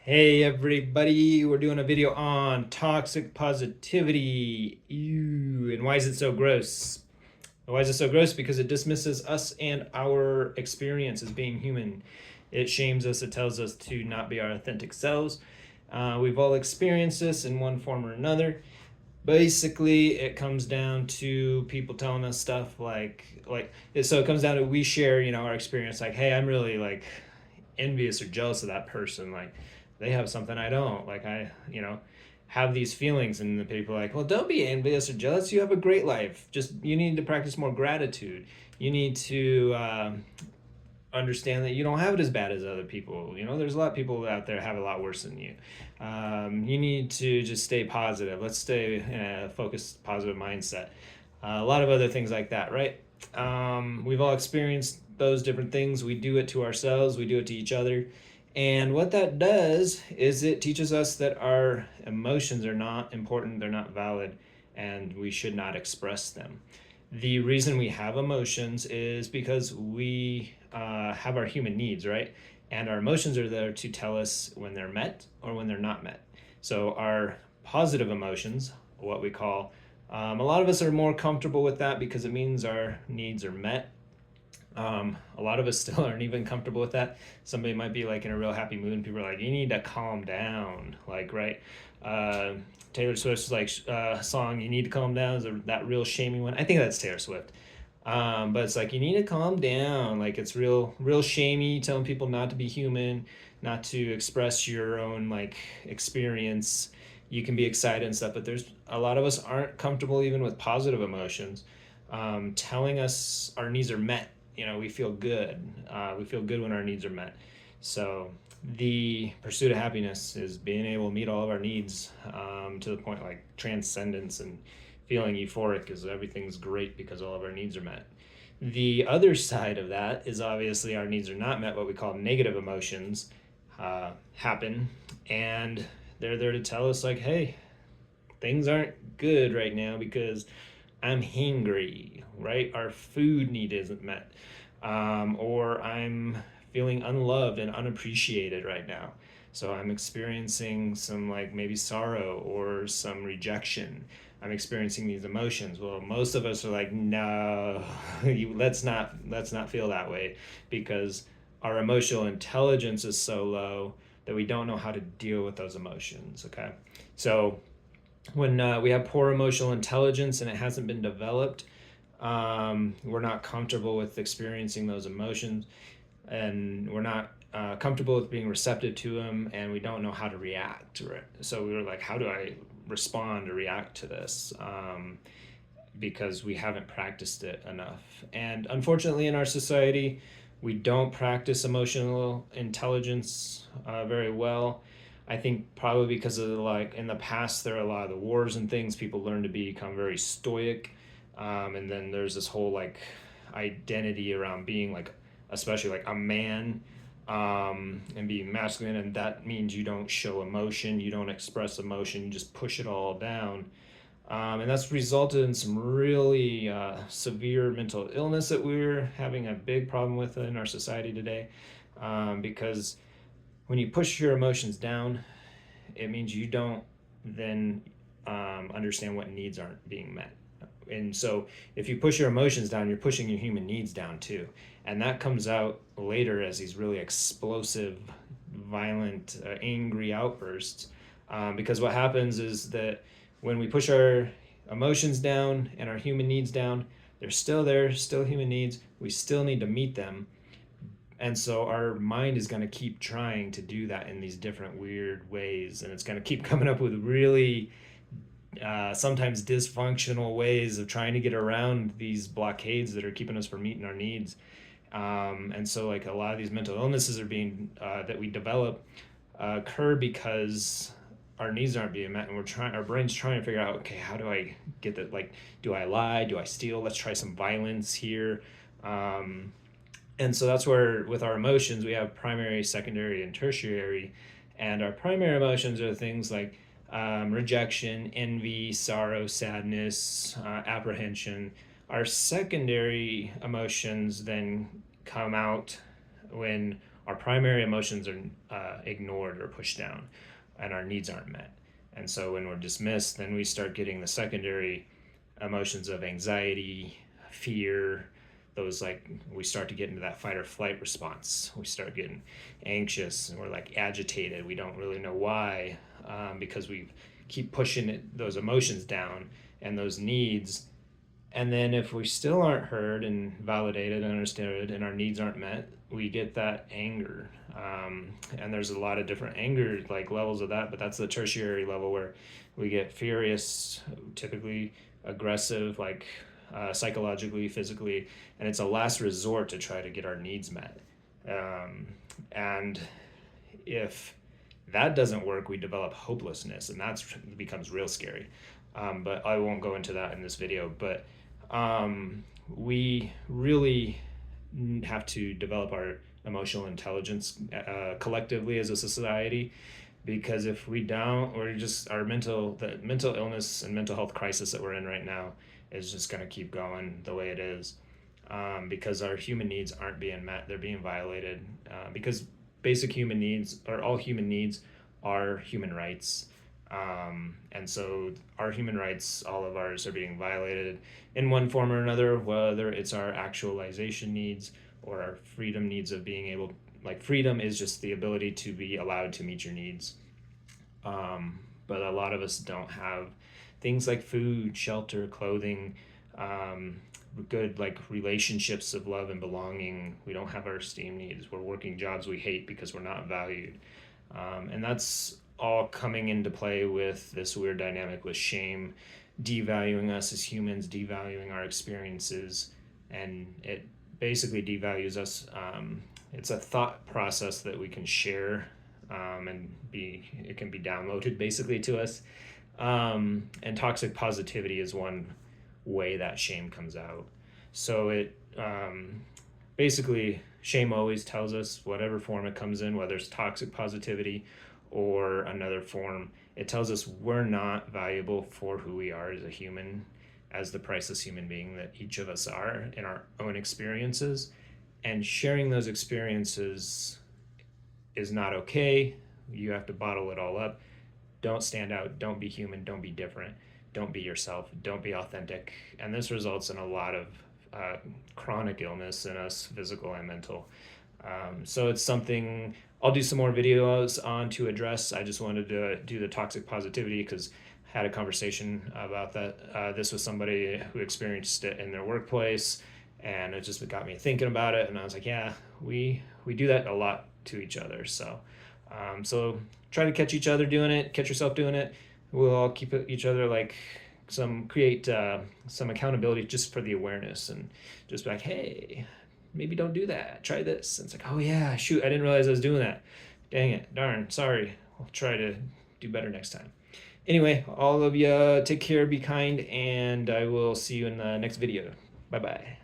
Hey everybody, we're doing a video on toxic positivity. Ew, and why is it so gross? Why is it so gross? Because it dismisses us and our experience as being human. It shames us, it tells us to not be our authentic selves. We've all experienced this in one form or another. Basically, it comes down to people telling us stuff so it comes down to we share, our experience like, hey, I'm really like envious or jealous of that person, like they have something I don't, like I have these feelings, and the people are like, well, don't be envious or jealous, you have a great life, just you need to practice more gratitude, you need to understand that you don't have it as bad as other people. There's a lot of people out there have a lot worse than you. You need to just stay positive. Let's stay in a focused, positive mindset. A lot of other things like that, right? We've all experienced those different things. We do it to ourselves, we do it to each other. And what that does is it teaches us that our emotions are not important, they're not valid, and we should not express them. The reason we have emotions is because we have our human needs, right? And our emotions are there to tell us when they're met or when they're not met. So, our positive emotions, what we call, a lot of us are more comfortable with that because it means our needs are met. A lot of us still aren't even comfortable with that. Somebody might be like in a real happy mood, and people are like, "You need to calm down." Like, right? Uh, Taylor Swift's like song, "You Need to Calm Down," is that real shaming one. I think that's Taylor Swift. But it's like you need to calm down. Like it's real shamey, telling people not to be human, not to express your own like experience. You can be excited and stuff, but there's a lot of us aren't comfortable even with positive emotions. Telling us our needs are met. We feel good. We feel good when our needs are met. So the pursuit of happiness is being able to meet all of our needs, to the point like transcendence and feeling euphoric because everything's great because all of our needs are met. The other side of that is obviously our needs are not met, what we call negative emotions happen, and they're there to tell us, like, hey, things aren't good right now because I'm hangry, right? Our food need isn't met. Or I'm feeling unloved and unappreciated right now. So I'm experiencing some like maybe sorrow or some rejection. I'm experiencing these emotions. Well, most of us are like, no, let's not feel that way, because our emotional intelligence is so low that we don't know how to deal with those emotions. Okay, so when we have poor emotional intelligence and it hasn't been developed, we're not comfortable with experiencing those emotions, and we're not comfortable with being receptive to them, and we don't know how to react to it. So we were like, how do I respond or react to this? Because we haven't practiced it enough. And unfortunately, in our society, we don't practice emotional intelligence very well. I think probably because of like in the past, there are a lot of the wars and things, people learn to become very stoic. And then there's this whole like identity around being like, especially like a man, and being masculine. And that means you don't show emotion, you don't express emotion, you just push it all down. And that's resulted in some really severe mental illness that we're having a big problem with in our society today. Because when you push your emotions down, it means you don't then understand what needs aren't being met. And so if you push your emotions down, you're pushing your human needs down too. And that comes out later as these really explosive, violent, angry outbursts. Because what happens is that when we push our emotions down and our human needs down, they're still there, still human needs. We still need to meet them. And so our mind is going to keep trying to do that in these different weird ways. And it's going to keep coming up with really sometimes dysfunctional ways of trying to get around these blockades that are keeping us from meeting our needs. And so, like, a lot of these mental illnesses are being that we develop occur because our needs aren't being met, and our brain's trying to figure out, okay, how do I get that? Like, do I lie? Do I steal? Let's try some violence here. Um, and so that's where, with our emotions, we have primary, secondary, and tertiary. And our primary emotions are things like rejection, envy, sorrow, sadness, apprehension. Our secondary emotions then come out when our primary emotions are ignored or pushed down, and our needs aren't met. And so when we're dismissed, then we start getting the secondary emotions of anxiety, fear, those, like, we start to get into that fight or flight response. We start getting anxious and we're like agitated. We don't really know why, because we keep pushing those emotions down and those needs. And then if we still aren't heard and validated and understood and our needs aren't met, we get that anger. And there's a lot of different anger like levels of that, but that's the tertiary level where we get furious, typically aggressive, like psychologically, physically, and it's a last resort to try to get our needs met. And if that doesn't work, we develop hopelessness, and that becomes real scary. But I won't go into that in this video. But we really have to develop our emotional intelligence collectively as a society, because if we don't, we're just the mental illness and mental health crisis that we're in right now is just going to keep going the way it is, because our human needs aren't being met. They're being violated, because basic human needs, or all human needs, are human rights. And so our human rights, all of ours, are being violated in one form or another, whether it's our actualization needs or our freedom needs of being able, like, freedom is just the ability to be allowed to meet your needs. But a lot of us don't have things like food, shelter, clothing, good, like, relationships of love and belonging. We don't have our esteem needs. We're working jobs we hate because we're not valued. And that's all coming into play with this weird dynamic with shame devaluing us as humans, devaluing our experiences, and it basically devalues us. It's a thought process that we can share, and it can be downloaded basically to us. And toxic positivity is one way that shame comes out. So it basically, shame always tells us, whatever form it comes in, whether it's toxic positivity or another form, it tells us we're not valuable for who we are as a human, as the priceless human being that each of us are in our own experiences. And sharing those experiences is not okay. You have to bottle it all up. Don't stand out. Don't be human. Don't be different. Don't be yourself. Don't be authentic. And this results in a lot of chronic illness in us, physical and mental. So it's something I'll do some more videos on to address. I just wanted to do the toxic positivity because I had a conversation about that. This was somebody who experienced it in their workplace, and it just got me thinking about it. And I was like, yeah, we do that a lot to each other. So try to catch each other doing it, catch yourself doing it. We'll all keep each other, like, create some accountability just for the awareness, and just be like, hey, maybe don't do that. Try this. And it's like, oh yeah, shoot, I didn't realize I was doing that. Dang it, darn, sorry. I'll try to do better next time. Anyway, all of you take care, be kind, and I will see you in the next video. Bye-bye.